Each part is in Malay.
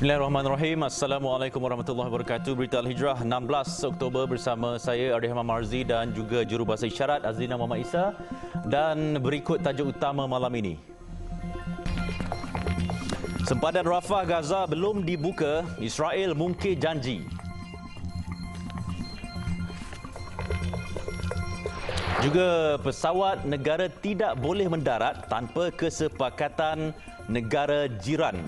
Bismillahirrahmanirrahim. Assalamualaikum warahmatullahi wabarakatuh. Berita Al-Hijrah 16 Oktober bersama saya Arihman Marzi dan juga jurubahasa isyarat Azlina Muhammad Isa. Dan berikut tajuk utama malam ini. Sempadan Rafah Gaza belum dibuka, Israel mungkir janji. Juga pesawat negara tidak boleh mendarat tanpa kesepakatan negara jiran.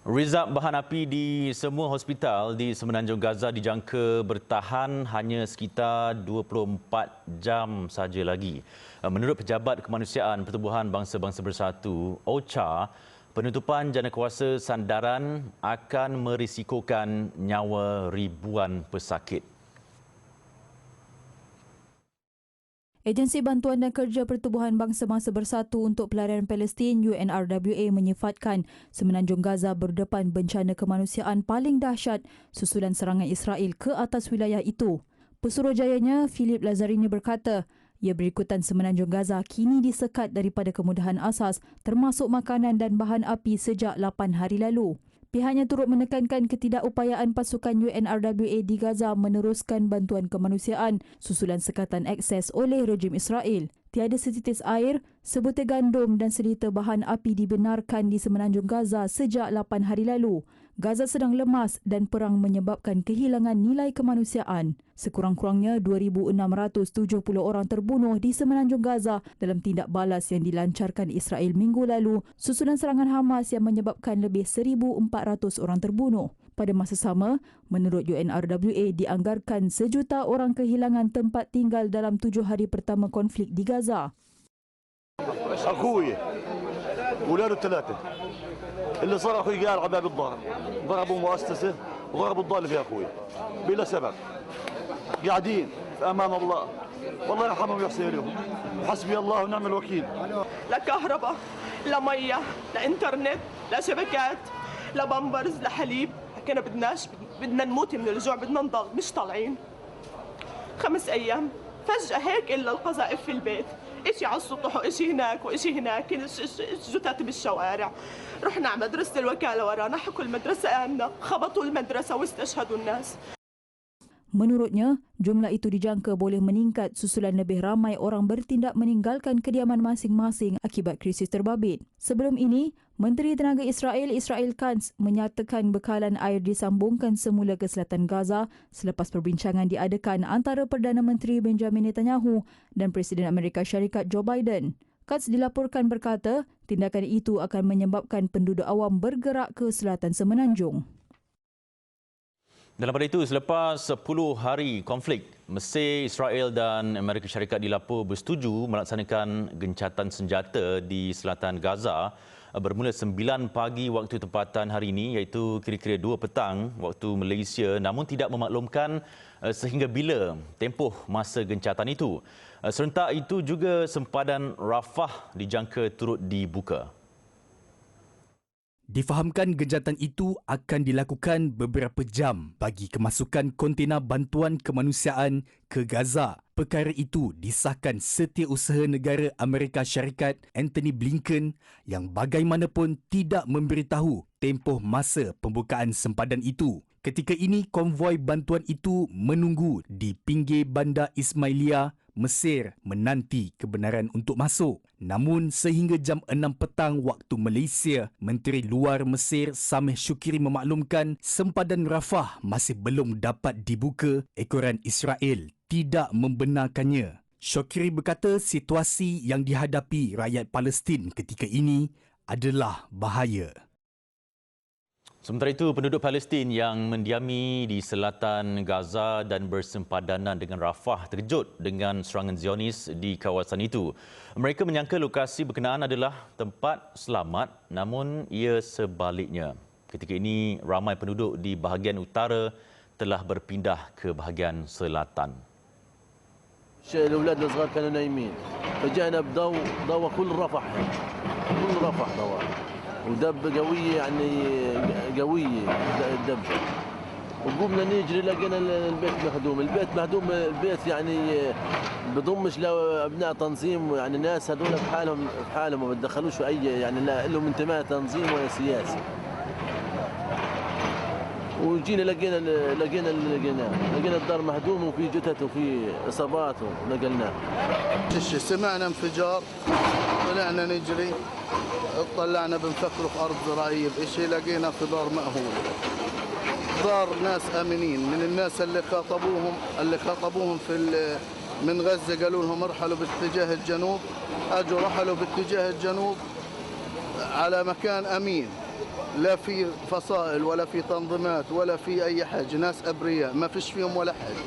Rizab bahan api di semua hospital di Semenanjung Gaza dijangka bertahan hanya sekitar 24 jam saja lagi. Menurut Pejabat Kemanusiaan Pertubuhan Bangsa-Bangsa Bersatu, OCHA, penutupan janakuasa sandaran akan merisikokan nyawa ribuan pesakit. Agensi Bantuan dan Kerja Pertubuhan Bangsa-Bangsa Bersatu untuk Pelarian Palestin UNRWA menyifatkan Semenanjung Gaza berdepan bencana kemanusiaan paling dahsyat susulan serangan Israel ke atas wilayah itu. Pesuruhjayanya Philip Lazzarini berkata, ia berikutan Semenanjung Gaza kini disekat daripada kemudahan asas termasuk makanan dan bahan api sejak 8 hari lalu. Pihaknya turut menekankan ketidakupayaan pasukan UNRWA di Gaza meneruskan bantuan kemanusiaan susulan sekatan akses oleh rejim Israel. Tiada setitis air, sebutir gandum dan seliter bahan api dibenarkan di Semenanjung Gaza sejak 8 hari lalu. Gaza sedang lemas dan perang menyebabkan kehilangan nilai kemanusiaan. Sekurang-kurangnya 2,670 orang terbunuh di Semenanjung Gaza dalam tindak balas yang dilancarkan Israel minggu lalu susulan serangan Hamas yang menyebabkan lebih 1,400 orang terbunuh. Pada masa sama, menurut UNRWA dianggarkan 1 juta orang kehilangan tempat tinggal dalam 7 hari pertama konflik di Gaza. أخوي ولاده الثلاثة اللي صار أخوي قال عباب الضرب ضربوا مؤسسة وضربوا الضالة يا أخوي بلا سبب قاعدين في أمان الله والله يرحمهم ويحسن لهم حسبي الله ونعم الوكيل. لا كهرباء لا مية لا إنترنت لا شبكات لا بامبرز لا حليب. كنا بدنا نموت من الجوع بدنا نضل مش طالعين 5 أيام فجأة هيك إلا القذائف في البيت. إشي على السطح وإشي هناك وإشي هناك جثث بالشوارع. رحنا على مدرسة الوكالة ورانا حكوا المدرسة آمنة خبطوا المدرسة واستشهدوا الناس. Menurutnya, jumlah itu dijangka boleh meningkat susulan lebih ramai orang bertindak meninggalkan kediaman masing-masing akibat krisis terbabit. Sebelum ini, Menteri Tenaga Israel Katz menyatakan bekalan air disambungkan semula ke selatan Gaza selepas perbincangan diadakan antara Perdana Menteri Benjamin Netanyahu dan Presiden Amerika Syarikat Joe Biden. Katz dilaporkan berkata, tindakan itu akan menyebabkan penduduk awam bergerak ke selatan Semenanjung. Dalam pada itu, selepas 10 hari konflik, Mesir, Israel dan Amerika Syarikat dilaporkan bersetuju melaksanakan gencatan senjata di selatan Gaza bermula 9 pagi waktu tempatan hari ini iaitu kira-kira 2 petang waktu Malaysia, namun tidak memaklumkan sehingga bila tempoh masa gencatan itu. Serentak itu juga sempadan Rafah dijangka turut dibuka. Difahamkan gencatan itu akan dilakukan beberapa jam bagi kemasukan kontena bantuan kemanusiaan ke Gaza. Perkara itu disahkan Setiausaha Negara Amerika Syarikat Antony Blinken yang bagaimanapun tidak memberitahu tempoh masa pembukaan sempadan itu. Ketika ini, konvoi bantuan itu menunggu di pinggir Bandar Ismailia, Mesir menanti kebenaran untuk masuk. Namun sehingga jam 6 petang waktu Malaysia, Menteri Luar Mesir Sameh Shukri memaklumkan sempadan Rafah masih belum dapat dibuka. Ekoran Israel tidak membenarkannya. Shukri berkata situasi yang dihadapi rakyat Palestin ketika ini adalah bahaya. Sementara itu, penduduk Palestin yang mendiami di selatan Gaza dan bersempadanan dengan Rafah terkejut dengan serangan Zionis di kawasan itu. Mereka menyangka lokasi berkenaan adalah tempat selamat, namun ia sebaliknya. Ketika ini, ramai penduduk di bahagian utara telah berpindah ke bahagian selatan. الاولاد الصغار كانوا نايمين فجانا ضوى كل رفح ضوى ودب قويه يعني قويه الدبه وقمنا نجري لقينا البيت مهدوم البيت يعني بضمش لابناء تنظيم يعني الناس هذول بحالهم ما بتدخلوش اي يعني لا لهم انتماء تنظيم ولا سياسي وجينا لقينا الدار مهدوم وفي جثث وفي اصابات ونقلناه. سمعنا انفجار طلعنا نجري طلعنا بنفكر في ارض زراعيه بشيء لقينا في دار مأهول دار ناس امنين من الناس اللي خاطبوهم من غزه قالوا لهم ارحلوا باتجاه الجنوب اجوا رحلوا باتجاه الجنوب على مكان امين لا في فصائل ولا في تنظيمات ولا في أي حاجة ناس أبرياء ما فيش فيهم ولا حاجة.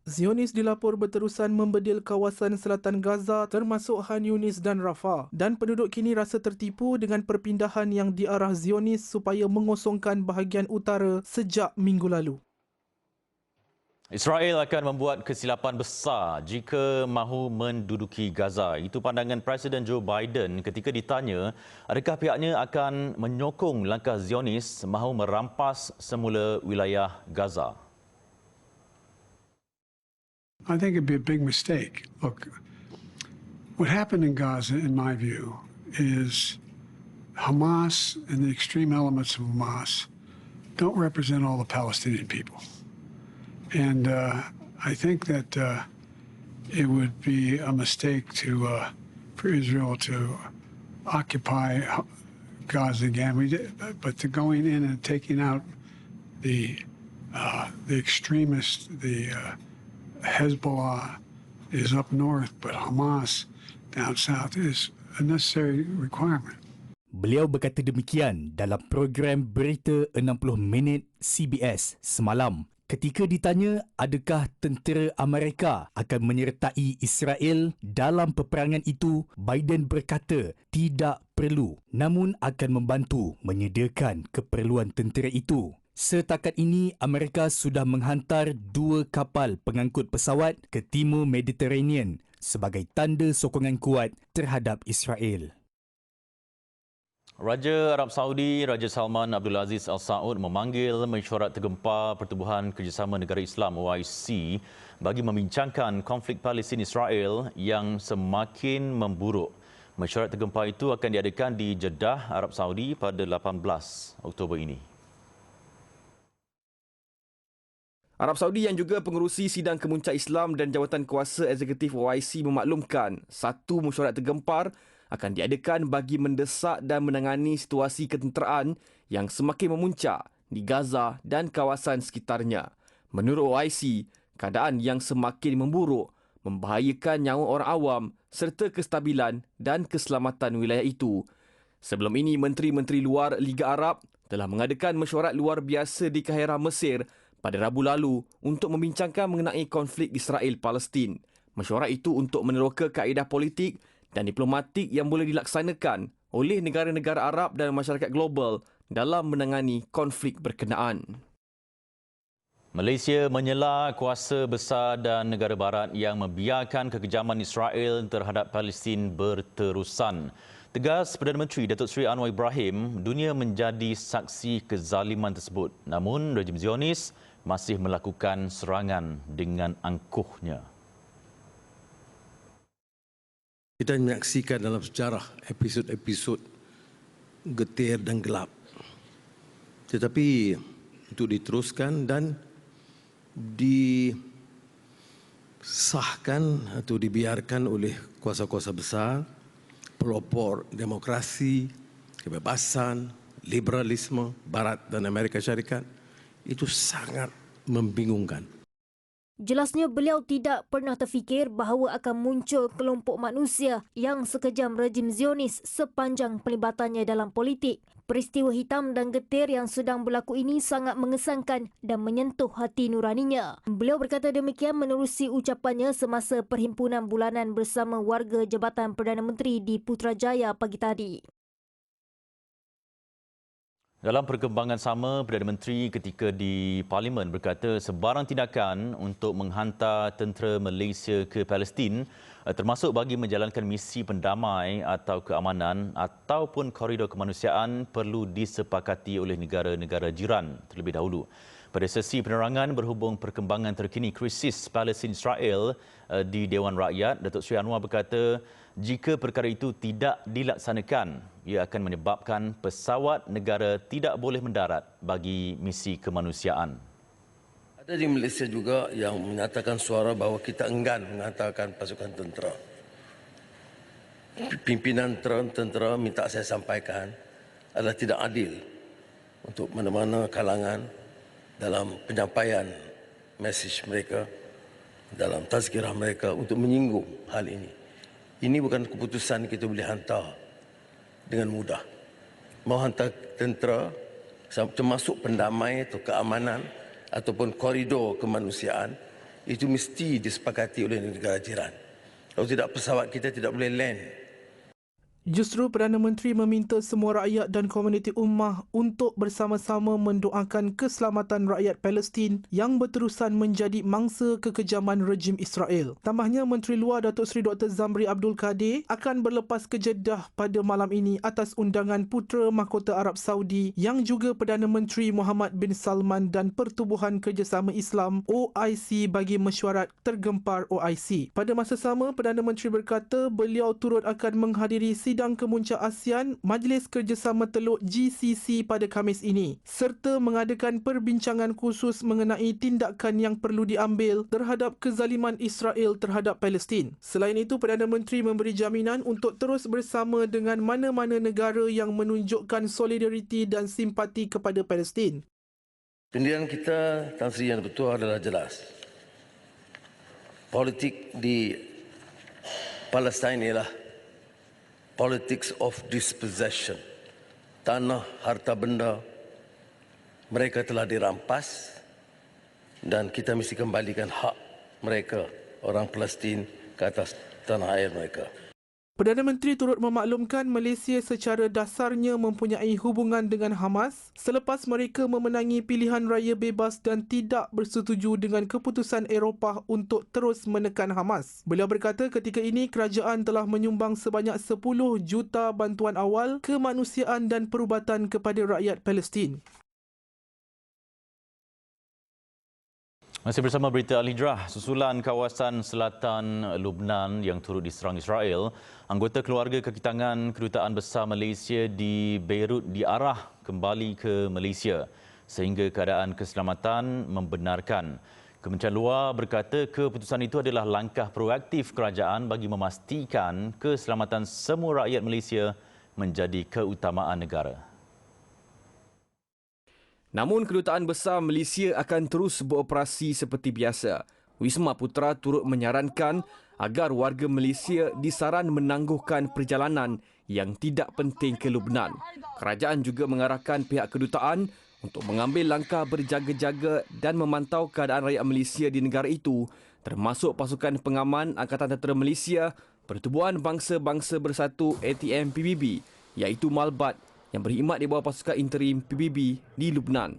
Zionis dilapor berterusan membedil kawasan selatan Gaza termasuk Khan Yunis dan Rafah dan penduduk kini rasa tertipu dengan perpindahan yang diarah Zionis supaya mengosongkan bahagian utara sejak minggu lalu. Israel akan membuat kesilapan besar jika mahu menduduki Gaza. Itu pandangan Presiden Joe Biden ketika ditanya adakah pihaknya akan menyokong langkah Zionis mahu merampas semula wilayah Gaza. I think it'd be a big mistake. Look, what happened in Gaza, in my view, is Hamas and the extreme elements of Hamas don't represent all the Palestinian people. And I think that it would be a mistake for Israel to occupy Gaza again. But to going in and taking out the extremists, the Hezbollah is up north, but Hamas down south is a necessary requirement. Beliau berkata demikian dalam program Berita 60 Minit CBS semalam. Ketika ditanya adakah tentera Amerika akan menyertai Israel dalam peperangan itu, Biden berkata tidak perlu, namun akan membantu menyediakan keperluan tentera itu. Setakat ini, Amerika sudah menghantar 2 kapal pengangkut pesawat ke timur Mediterranean sebagai tanda sokongan kuat terhadap Israel. Raja Arab Saudi, Raja Salman Abdul Aziz Al Saud memanggil mesyuarat tergempar Pertubuhan Kerjasama Negara Islam OIC bagi membincangkan konflik Palestin-Israel yang semakin memburuk. Mesyuarat tergempar itu akan diadakan di Jeddah, Arab Saudi pada 18 Oktober ini. Arab Saudi yang juga pengerusi sidang kemuncak Islam dan jawatan kuasa eksekutif OIC memaklumkan satu mesyuarat tergempar akan diadakan bagi mendesak dan menangani situasi ketenteraan yang semakin memuncak di Gaza dan kawasan sekitarnya. Menurut OIC, keadaan yang semakin memburuk membahayakan nyawa orang awam serta kestabilan dan keselamatan wilayah itu. Sebelum ini, Menteri-Menteri Luar Liga Arab telah mengadakan mesyuarat luar biasa di Kahirah, Mesir pada Rabu lalu untuk membincangkan mengenai konflik Israel-Palestin. Mesyuarat itu untuk meneroka kaedah politik dan diplomatik yang boleh dilaksanakan oleh negara-negara Arab dan masyarakat global dalam menangani konflik berkenaan. Malaysia menyela kuasa besar dan negara barat yang membiarkan kekejaman Israel terhadap Palestin berterusan. Tegas Perdana Menteri Datuk Seri Anwar Ibrahim, dunia menjadi saksi kezaliman tersebut. Namun, rejim Zionis masih melakukan serangan dengan angkuhnya. Kita menyaksikan dalam sejarah episod-episod getir dan gelap. Tetapi untuk diteruskan dan disahkan atau dibiarkan oleh kuasa-kuasa besar, pelopor demokrasi, kebebasan, liberalisme Barat dan Amerika Syarikat, itu sangat membingungkan. Jelasnya beliau tidak pernah terfikir bahawa akan muncul kelompok manusia yang sekejam rejim Zionis sepanjang pelibatannya dalam politik. Peristiwa hitam dan getir yang sedang berlaku ini sangat mengesankan dan menyentuh hati nuraninya. Beliau berkata demikian menerusi ucapannya semasa perhimpunan bulanan bersama warga Jabatan Perdana Menteri di Putrajaya pagi tadi. Dalam perkembangan sama, Perdana Menteri ketika di Parlimen berkata sebarang tindakan untuk menghantar tentera Malaysia ke Palestin termasuk bagi menjalankan misi pendamai atau keamanan ataupun koridor kemanusiaan perlu disepakati oleh negara-negara jiran terlebih dahulu. Pada sesi penerangan berhubung perkembangan terkini krisis Palestin-Israel di Dewan Rakyat, Datuk Seri Anwar berkata jika perkara itu tidak dilaksanakan, ia akan menyebabkan pesawat negara tidak boleh mendarat bagi misi kemanusiaan. Ada di Malaysia juga yang menyatakan suara bahawa kita enggan menghantarkan pasukan tentera. Pimpinan tentera minta saya sampaikan adalah tidak adil untuk mana-mana kalangan dalam penyampaian mesej mereka, dalam tazkirah mereka untuk menyinggung hal ini. Ini bukan keputusan kita boleh hantar dengan mudah. Mau hantar tentera, termasuk pendamai atau keamanan ataupun koridor kemanusiaan, itu mesti disepakati oleh negara jiran. Kalau tidak, pesawat kita tidak boleh land. Justru Perdana Menteri meminta semua rakyat dan komuniti ummah untuk bersama-sama mendoakan keselamatan rakyat Palestin yang berterusan menjadi mangsa kekejaman rejim Israel. Tambahnya, Menteri Luar Datuk Seri Dr. Zamri Abdul Kadir akan berlepas ke Jeddah pada malam ini atas undangan Putera Mahkota Arab Saudi yang juga Perdana Menteri Muhammad bin Salman dan Pertubuhan Kerjasama Islam OIC bagi mesyuarat tergempar OIC. Pada masa sama, Perdana Menteri berkata beliau turut akan menghadiri sidang kemuncak ASEAN Majlis Kerjasama Teluk GCC pada Khamis ini serta mengadakan perbincangan khusus mengenai tindakan yang perlu diambil terhadap kezaliman Israel terhadap Palestin. Selain itu, Perdana Menteri memberi jaminan untuk terus bersama dengan mana-mana negara yang menunjukkan solidariti dan simpati kepada Palestin. Pendirian kita, Tan Sri Yang Dipertua, adalah jelas. Politik di Palestin ialah politics of dispossession. Tanah, harta benda mereka telah dirampas dan kita mesti kembalikan hak mereka, orang Palestin, ke atas tanah air mereka. Perdana Menteri turut memaklumkan Malaysia secara dasarnya mempunyai hubungan dengan Hamas selepas mereka memenangi pilihan raya bebas dan tidak bersetuju dengan keputusan Eropah untuk terus menekan Hamas. Beliau berkata ketika ini kerajaan telah menyumbang sebanyak 10 juta bantuan awal kemanusiaan dan perubatan kepada rakyat Palestin. Masih bersama berita Al-Hijrah, susulan kawasan selatan Lubnan yang turut diserang Israel, anggota keluarga kaki tangan Kedutaan Besar Malaysia di Beirut diarah kembali ke Malaysia sehingga keadaan keselamatan membenarkan. Kementerian Luar berkata keputusan itu adalah langkah proaktif kerajaan bagi memastikan keselamatan semua rakyat Malaysia menjadi keutamaan negara. Namun, Kedutaan Besar Malaysia akan terus beroperasi seperti biasa. Wisma Putra turut menyarankan agar warga Malaysia disaran menangguhkan perjalanan yang tidak penting ke Lubnan. Kerajaan juga mengarahkan pihak kedutaan untuk mengambil langkah berjaga-jaga dan memantau keadaan rakyat Malaysia di negara itu, termasuk pasukan pengaman Angkatan Tentera Malaysia, Pertubuhan Bangsa-Bangsa Bersatu ATM PBB, iaitu Malbat, yang berkhidmat di bawah pasukan interim PBB di Lubnan.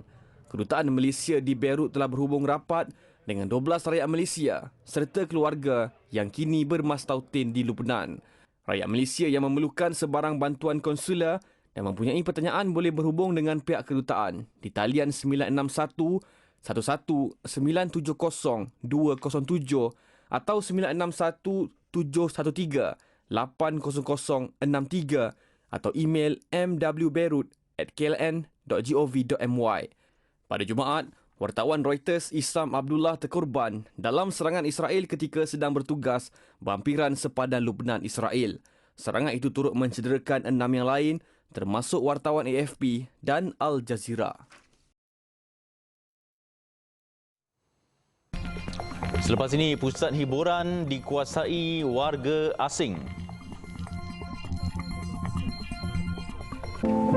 Kedutaan Malaysia di Beirut telah berhubung rapat dengan 12 rakyat Malaysia serta keluarga yang kini bermastautin di Lubnan. Rakyat Malaysia yang memerlukan sebarang bantuan konsular dan mempunyai pertanyaan boleh berhubung dengan pihak kedutaan di talian 961 11 970 207 atau 961 713 80063 atau email mwbeirut@kln.gov.my. Pada Jumaat, wartawan Reuters Isam Abdullah terkorban dalam serangan Israel ketika sedang bertugas berhampiran sepadan Lubnan Israel. Serangan itu turut mencederakan 6 yang lain termasuk wartawan AFP dan Al Jazeera. Selepas ini, pusat hiburan dikuasai warga asing.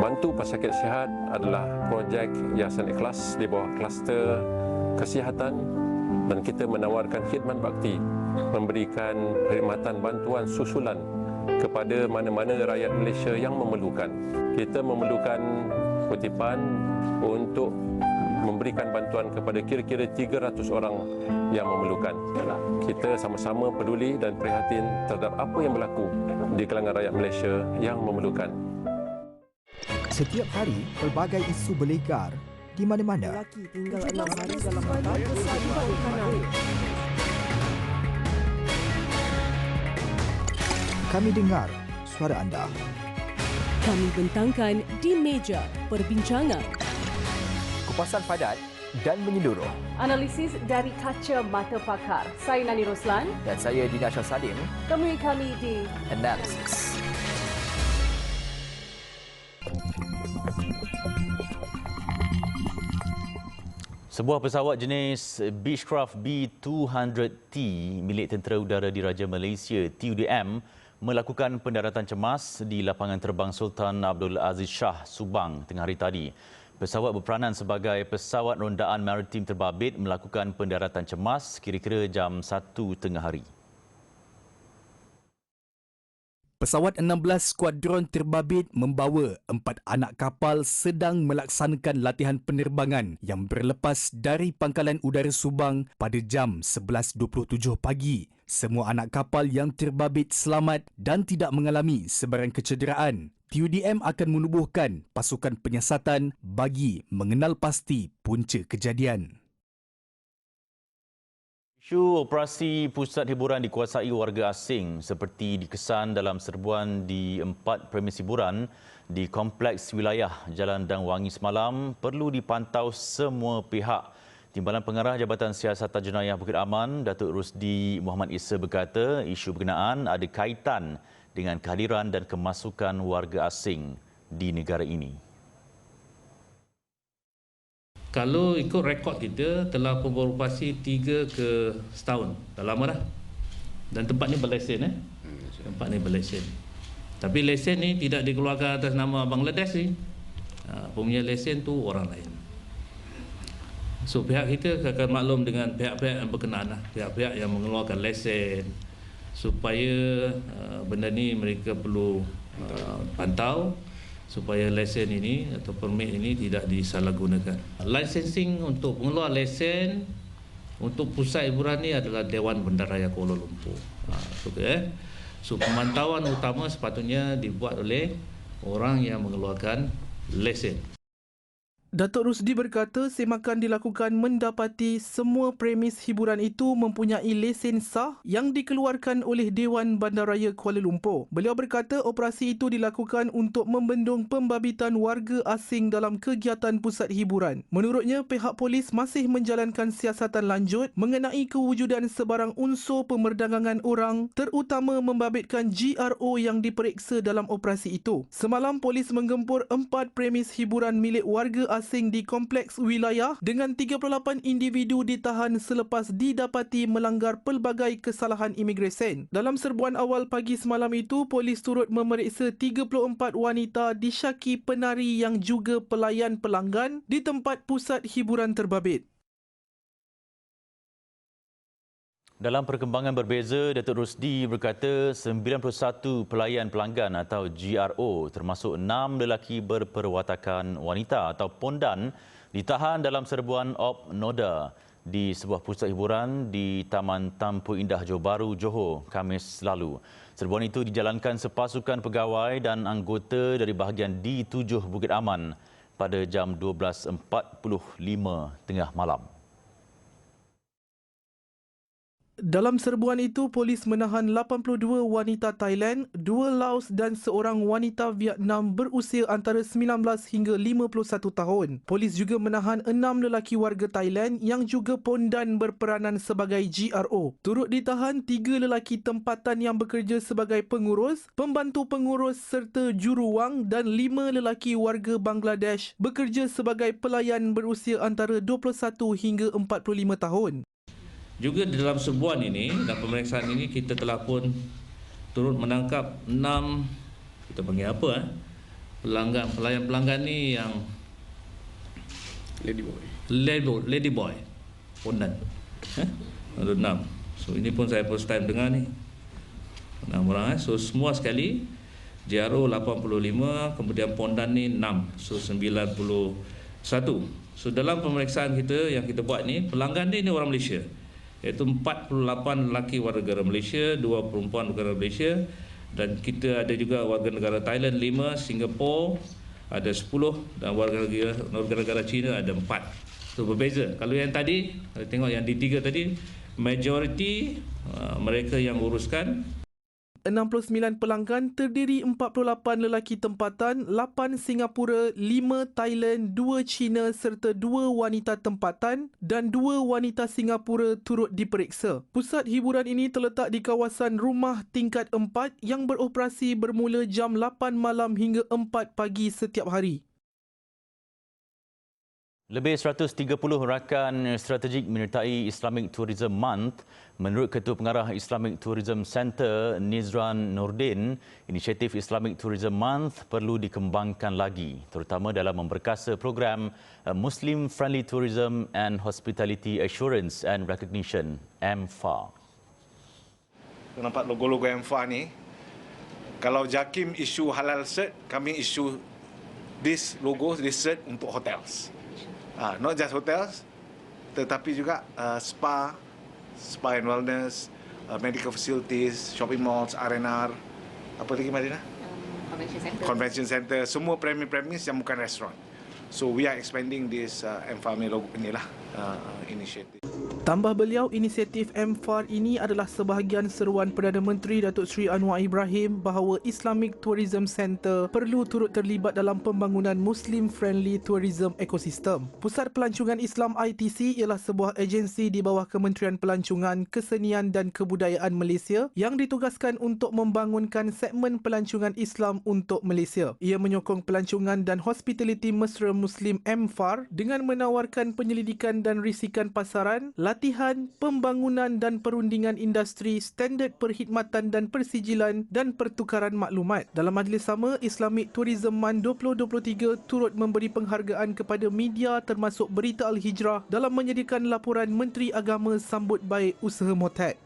Bantu Pesakit Sihat adalah projek Yayasan Ikhlas di bawah kluster kesihatan dan kita menawarkan khidmat bakti, memberikan perkhidmatan bantuan susulan kepada mana-mana rakyat Malaysia yang memerlukan. Kita memerlukan kutipan untuk memberikan bantuan kepada kira-kira 300 orang yang memerlukan. Kita sama-sama peduli dan prihatin terhadap apa yang berlaku di kalangan rakyat Malaysia yang memerlukan. Setiap hari, pelbagai isu berlegar di mana-mana. Tinggal 6 hari dalam makanan. Kami dengar suara anda. Kami bentangkan di meja perbincangan. Kupasan padat dan menyeluruh. Analisis dari kaca mata pakar. Saya Nani Roslan. Dan saya Dina Shah Salim. Temui kami di Analisis. Sebuah pesawat jenis Beechcraft B200T milik Tentera Udara Diraja Malaysia TUDM melakukan pendaratan cemas di lapangan terbang Sultan Abdul Aziz Shah Subang tengah hari tadi. Pesawat berperanan sebagai pesawat rondaan maritim terbabit melakukan pendaratan cemas kira-kira jam 1:30 hari. Pesawat 16 Skuadron Terbabit membawa 4 anak kapal sedang melaksanakan latihan penerbangan yang berlepas dari Pangkalan Udara Subang pada jam 11.27 pagi. Semua anak kapal yang terbabit selamat dan tidak mengalami sebarang kecederaan. TUDM akan menubuhkan pasukan penyiasatan bagi mengenal pasti punca kejadian. Isu operasi pusat hiburan dikuasai warga asing seperti dikesan dalam serbuan di 4 premis hiburan di kompleks wilayah Jalan Dang Wangi semalam perlu dipantau semua pihak. Timbalan Pengarah Jabatan Siasatan Jenayah Bukit Aman, Datuk Rusdi Muhammad Issa berkata isu berkenaan ada kaitan dengan kehadiran dan kemasukan warga asing di negara ini. Kalau ikut rekod kita telah beroperasi 3 ke setahun. Dah lama dah. Dan tempat ni berlesen Tempat ni berlesen. Tapi lesen ni tidak dikeluarkan atas nama Bangladesh ni. Punya lesen tu orang lain. So pihak kita akan maklum dengan pihak-pihak yang berkenaan pihak-pihak yang mengeluarkan lesen supaya benda ni mereka perlu pantau supaya lesen ini atau permit ini tidak disalahgunakan. Licensing untuk pengeluar lesen untuk pusat hiburan ini adalah Dewan Bandaraya Kuala Lumpur. So pemantauan utama sepatutnya dibuat oleh orang yang mengeluarkan lesen. Datuk Rusdi berkata semakan dilakukan mendapati semua premis hiburan itu mempunyai lesen sah yang dikeluarkan oleh Dewan Bandaraya Kuala Lumpur. Beliau berkata operasi itu dilakukan untuk membendung pembabitan warga asing dalam kegiatan pusat hiburan. Menurutnya, pihak polis masih menjalankan siasatan lanjut mengenai kewujudan sebarang unsur pemerdagangan orang terutama membabitkan GRO yang diperiksa dalam operasi itu. Semalam, polis menggempur 4 premis hiburan milik warga asing di kompleks wilayah dengan 38 individu ditahan selepas didapati melanggar pelbagai kesalahan imigresen. Dalam serbuan awal pagi semalam itu, polis turut memeriksa 34 wanita disyaki penari yang juga pelayan pelanggan di tempat pusat hiburan terbabit. Dalam perkembangan berbeza, Datuk Rusdi berkata 91 pelayan pelanggan atau GRO termasuk 6 lelaki berperwatakan wanita atau pondan ditahan dalam serbuan Op Noda di sebuah pusat hiburan di Taman Tampu Indah Johor Bahru, Johor, Khamis lalu. Serbuan itu dijalankan sepasukan pegawai dan anggota dari bahagian D7 Bukit Aman pada jam 12.45 tengah malam. Dalam serbuan itu, polis menahan 82 wanita Thailand, 2 Laos dan seorang wanita Vietnam berusia antara 19 hingga 51 tahun. Polis juga menahan 6 lelaki warga Thailand yang juga pondan berperanan sebagai GRO. Turut ditahan 3 lelaki tempatan yang bekerja sebagai pengurus, pembantu pengurus serta juruwang dan 5 lelaki warga Bangladesh bekerja sebagai pelayan berusia antara 21 hingga 45 tahun. Juga di dalam serbuan ini dan pemeriksaan ini kita telah pun turut menangkap 6 kita panggil apa pelanggan ni yang lady boy pondan ada 6. So ini pun saya first time dengar ni. 6 orang. So semua sekali JRO 85, kemudian Pondan ni 6, so 91. So dalam pemeriksaan kita yang kita buat ni, pelanggan ni orang Malaysia, iaitu 48 lelaki warga negara Malaysia, 2 perempuan warga negara Malaysia, dan kita ada juga warga negara Thailand 5, Singapura ada 10, dan warga negara China ada 4. So berbeza. Kalau yang tadi, kalau tengok yang di 3 tadi, majoriti mereka yang uruskan. 69 pelanggan terdiri 48 lelaki tempatan, 8 Singapura, 5 Thailand, 2 China serta 2 wanita tempatan dan 2 wanita Singapura turut diperiksa. Pusat hiburan ini terletak di kawasan rumah tingkat 4 yang beroperasi bermula jam 8 malam hingga 4 pagi setiap hari. Lebih 130 rakan strategik menyertai Islamic Tourism Month. Menurut Ketua Pengarah Islamic Tourism Centre, Nizran Nordin, inisiatif Islamic Tourism Month perlu dikembangkan lagi, terutama dalam memperkasa program Muslim Friendly Tourism and Hospitality Assurance and Recognition, MFA. Nampak logo-logo MFA ni, kalau JAKIM isu halal cert, kami isu this logo, this cert untuk hotels. Not just hotels, tetapi juga spa and wellness, medical facilities, shopping malls, R&R, apa lagi Madina? Convention center, semua premis yang bukan restoran. So we are expanding this MFA logo inilah initiative. Tambah beliau, inisiatif MFAR ini adalah sebahagian seruan Perdana Menteri Datuk Seri Anwar Ibrahim bahawa Islamic Tourism Centre perlu turut terlibat dalam pembangunan Muslim-friendly tourism ekosistem. Pusat Pelancongan Islam ITC ialah sebuah agensi di bawah Kementerian Pelancongan, Kesenian dan Kebudayaan Malaysia yang ditugaskan untuk membangunkan segmen pelancongan Islam untuk Malaysia. Ia menyokong pelancongan dan hospitality mesra Muslim MFAR dengan menawarkan penyelidikan dan risikan pasaran, latihan, pembangunan dan perundingan industri, standard perkhidmatan dan persijilan dan pertukaran maklumat. Dalam majlis sama, Islamic Tourism Month 2023 turut memberi penghargaan kepada media termasuk Berita Al-Hijrah dalam menyediakan laporan Menteri Agama sambut baik usaha Motet.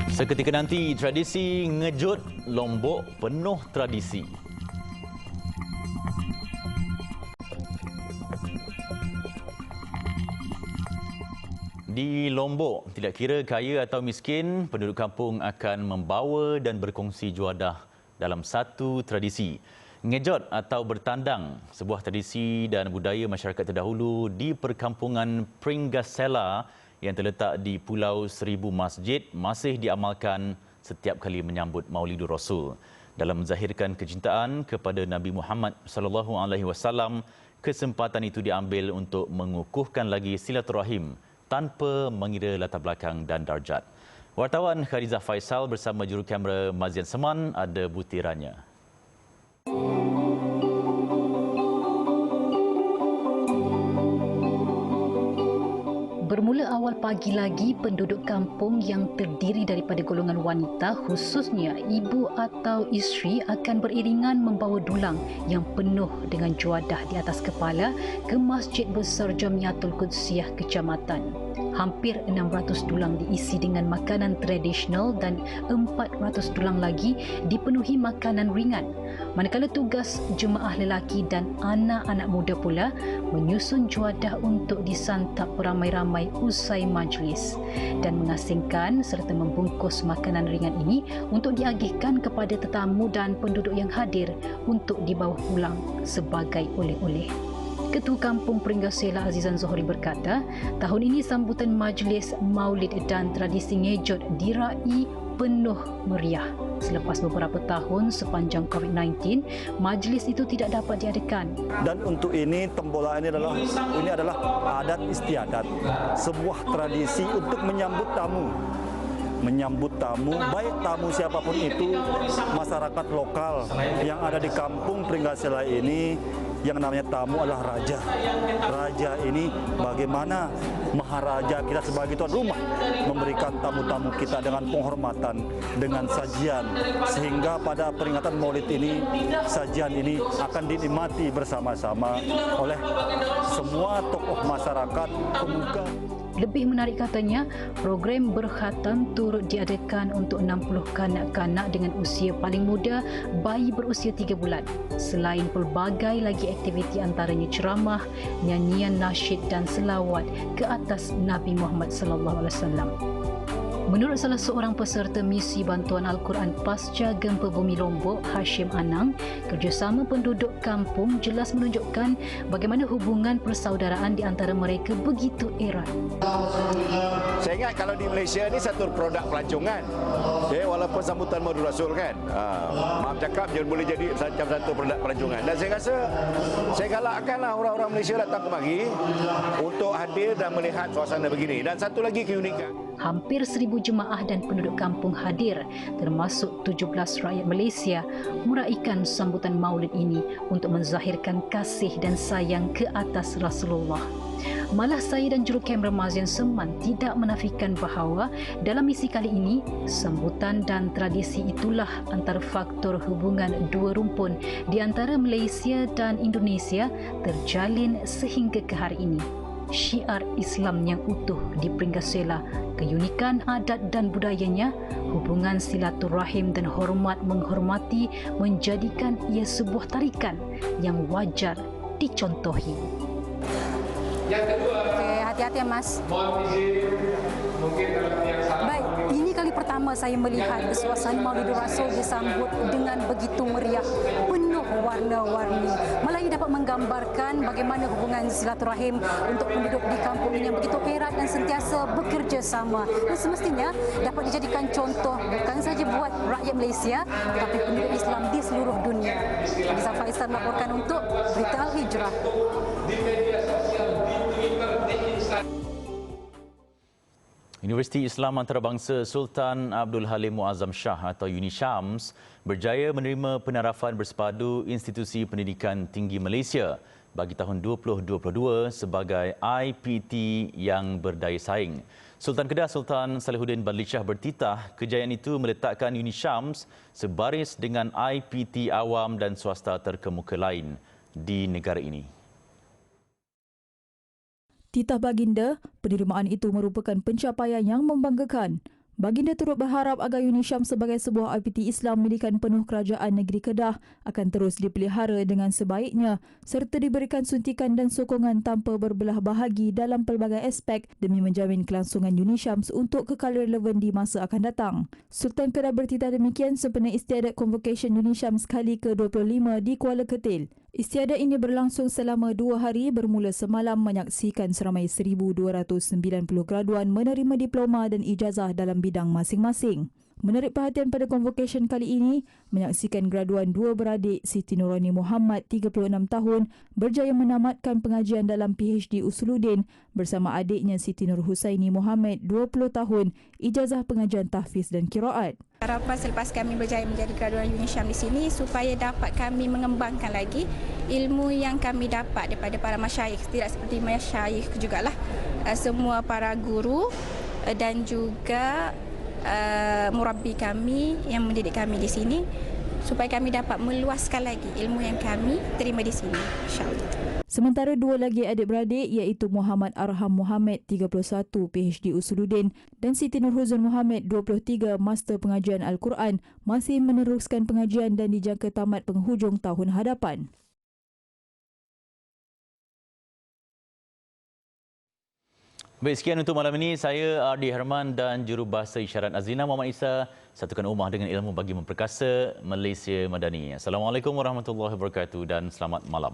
Seketika nanti, tradisi ngejut Lombok penuh tradisi. Di Lombok, tidak kira kaya atau miskin, penduduk kampung akan membawa dan berkongsi juadah dalam satu tradisi. Ngejot atau bertandang, sebuah tradisi dan budaya masyarakat terdahulu di perkampungan Pringgasela yang terletak di Pulau Seribu Masjid masih diamalkan setiap kali menyambut Maulidur Rasul. Dalam menzahirkan kecintaan kepada Nabi Muhammad SAW, kesempatan itu diambil untuk mengukuhkan lagi silaturahim tanpa mengira latar belakang dan darjat. Wartawan Khadijah Faisal bersama jurukamera Mazian Seman ada butirannya. Bermula awal pagi lagi, penduduk kampung yang terdiri daripada golongan wanita, khususnya ibu atau isteri, akan beriringan membawa dulang yang penuh dengan juadah di atas kepala ke Masjid Besar Jamiatul Qudsiyah Kecamatan. Hampir 600 dulang diisi dengan makanan tradisional dan 400 dulang lagi dipenuhi makanan ringan. Manakala tugas jemaah lelaki dan anak-anak muda pula menyusun juadah untuk disantap beramai-ramai usai majlis dan mengasingkan serta membungkus makanan ringan ini untuk diagihkan kepada tetamu dan penduduk yang hadir untuk dibawa pulang sebagai oleh-oleh. Ketua Kampung Pringgasela Azizan Zohri berkata, tahun ini sambutan majlis Maulid dan tradisi ngejot diraih penuh meriah. Selepas beberapa tahun sepanjang COVID-19, majlis itu tidak dapat diadakan. Dan untuk ini, tembola ini adalah adat istiadat, sebuah tradisi untuk menyambut tamu. Menyambut tamu, baik tamu siapapun itu, masyarakat lokal yang ada di Kampung Pringgasela ini, yang namanya tamu adalah raja. Raja ini bagaimana maharaja kita sebagai tuan rumah memberikan tamu-tamu kita dengan penghormatan, dengan sajian, sehingga pada peringatan Maulid ini, sajian ini akan dinikmati bersama-sama oleh semua tokoh masyarakat, pemuka. Lebih menarik katanya, program berkhatam turut diadakan untuk 60 kanak-kanak dengan usia paling muda, bayi berusia 3 bulan. Selain pelbagai lagi aktiviti antaranya ceramah, nyanyian nasyid dan selawat ke atas Nabi Muhammad sallallahu alaihi wasallam. Menurut salah seorang peserta misi bantuan Al-Quran pasca gempa bumi Lombok, Hashim Anang, kerjasama penduduk kampung jelas menunjukkan bagaimana hubungan persaudaraan di antara mereka begitu erat. Saya ingat kalau di Malaysia ni satu produk pelancongan. Walaupun sambutan Maulid Rasul kan. Maaf cakap je boleh jadi macam satu produk pelancongan. Dan saya rasa saya galakkanlah orang-orang Malaysia datang kemari untuk hadir dan melihat suasana begini. Dan satu lagi keunikan. Hampir 1,000 jemaah dan penduduk kampung hadir, termasuk 17 rakyat Malaysia, meraihkan sambutan Maulid ini untuk menzahirkan kasih dan sayang ke atas Rasulullah. Malah saya dan jurukam Ramazian Seman tidak menafikan bahawa dalam misi kali ini, sambutan dan tradisi itulah antara faktor hubungan dua rumpun di antara Malaysia dan Indonesia terjalin sehingga ke hari ini. Syiar Islam yang utuh di peringkat sela, keunikan adat dan budayanya, hubungan silaturahim dan hormat menghormati menjadikan ia sebuah tarikan yang wajar dicontohi. Yang kedua, hati-hati ya Mas. Mohon izin, mungkin dalam yang salah. Baik, ini kali pertama saya melihat suasana Maulid Rasul disambut dengan begitu meriah, penuh warna-warni. Malah ia dapat menggambarkan bagaimana hubungan silaturahim untuk penduduk di kampung ini yang begitu erat dan sentiasa bekerja sama. Dan semestinya dapat dijadikan contoh bukan saja buat rakyat Malaysia, tapi penduduk Islam di seluruh dunia. Rizal Faisal melaporkan untuk Berita Al-Hijrah. Universiti Islam Antarabangsa Sultan Abdul Halim Muazzam Shah atau UniSyams berjaya menerima penarafan bersepadu Institusi Pendidikan Tinggi Malaysia bagi tahun 2022 sebagai IPT yang berdaya saing. Sultan Kedah Sultan Salihuddin Badli Shah bertitah kejayaan itu meletakkan UniSyams sebaris dengan IPT awam dan swasta terkemuka lain di negara ini. Titah baginda, penerimaan itu merupakan pencapaian yang membanggakan. Baginda turut berharap agar UniSyams sebagai sebuah IPT Islam milikan penuh Kerajaan Negeri Kedah akan terus dipelihara dengan sebaiknya serta diberikan suntikan dan sokongan tanpa berbelah bahagi dalam pelbagai aspek demi menjamin kelangsungan UniSyams untuk kekal relevan di masa akan datang. Sultan Kedah bertitah demikian sempena istiadat Convocation UniSyams kali ke-25 di Kuala Ketil. Istiadat ini berlangsung selama 2 hari bermula semalam menyaksikan seramai 1,290 graduan menerima diploma dan ijazah dalam bidang masing-masing. Menarik perhatian pada convocation kali ini, menyaksikan graduan dua beradik Siti Nurani Muhammad 36 tahun berjaya menamatkan pengajian dalam PhD Usuluddin bersama adiknya Siti Nur Husaini Muhammad 20 tahun ijazah pengajian tahfiz dan qiraat. Harapan selepas kami berjaya menjadi graduan UniSyams di sini supaya dapat kami mengembangkan lagi ilmu yang kami dapat daripada para masyayikh, tidak seperti masyayikh jugalah semua para guru dan juga murabbi kami yang mendidik kami di sini supaya kami dapat meluaskan lagi ilmu yang kami terima di sini, insya-Allah. Sementara dua lagi adik-beradik iaitu Muhammad Arham Muhammad 31 PhD Usuluddin dan Siti Nurhuzun Muhammad 23 Master Pengajian Al-Quran masih meneruskan pengajian dan dijangka tamat penghujung tahun hadapan. Baik, sekian untuk malam ini. Saya Ardi Herman dan Jurubahasa Isyarat Azlina Muhammad Isa. Satukan ummah dengan ilmu bagi memperkasa Malaysia Madani. Assalamualaikum warahmatullahi wabarakatuh dan selamat malam.